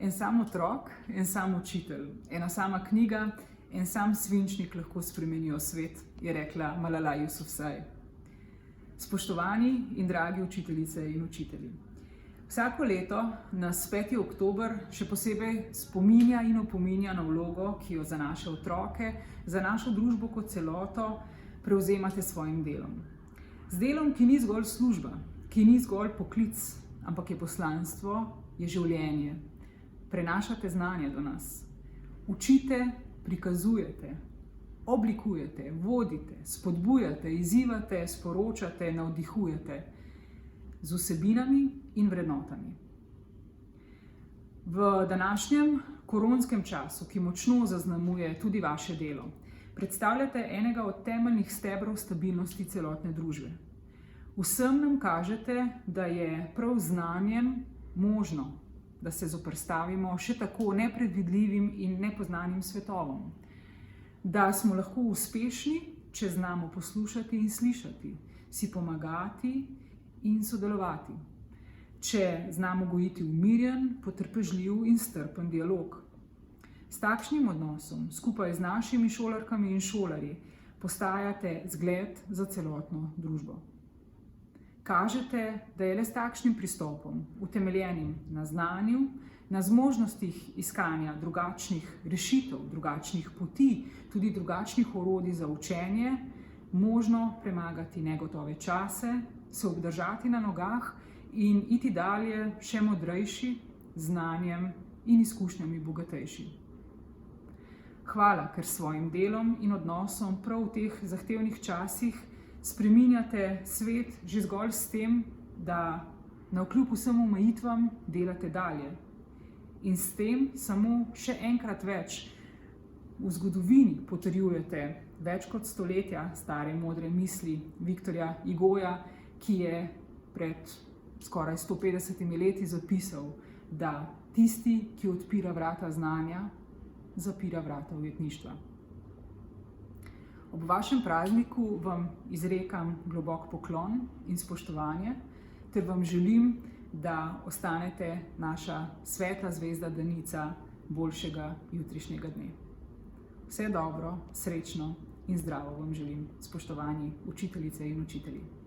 En sam otrok, en sam učitelj, ena sama knjiga, en sam svinčnik lahko spremenijo svet, je rekla Malala Yousafzai. Spoštovani in dragi učiteljice in učitelji. Vsako leto nas 5. oktober še posebej spominja in opominja na vlogo, ki jo za naše otroke, za našo družbo kot celoto prevzemate s svojim delom. Z delom, ki ni zgolj služba, ki ni zgolj poklic, ampak je poslanstvo, je življenje. Prenašate znanje do nas. Učite, prikazujete, oblikujete, vodite, spodbujate, izzivate, sporočate, navdihujete z vsebinami in vrednotami. V današnjem koronskem času, ki močno zaznamuje tudi vaše delo, predstavljate enega od temeljnih stebrov stabilnosti celotne družbe. Vsem nam kažete, da je prav znanjem možno, da se zoperstavimo še tako nepredvidljivim in nepoznanim svetovom. Da smo lahko uspešni, če znamo poslušati in slišati, si pomagati in sodelovati. Če znamo gojiti umirjen, potrpežljiv in strpen dialog. S takšnim odnosom, skupaj z našimi šolarkami in šolarji, postajate zgled za celotno družbo. Kažete, da je le s takšnim pristopom, utemeljenim na znanju, na zmožnostih iskanja drugačnih rešitev, drugačnih poti, tudi drugačnih orodij za učenje, možno premagati negotove čase, se obdržati na nogah in iti dalje še modrejši, znanjem in izkušnjami bogatejši. Hvala, ker s svojim delom in odnosom prav v teh zahtevnih časih spreminjate svet že zgolj s tem, da navkljub vsem omejitvam delate dalje. In s tem samo še enkrat več v zgodovini potrjujete več kot stoletja stare modre misli Viktorja Hugoja, ki je pred skoraj 150 leti zapisal, da tisti, ki odpira vrata znanja, zapira vrata ujetništva. Ob vašem prazniku vam izrekam globok poklon in spoštovanje, ter vam želim, da ostanete naša svetla zvezda danica boljšega jutrišnjega dne. Vse dobro, srečno in zdravo vam želim, spoštovani učiteljice in učitelji.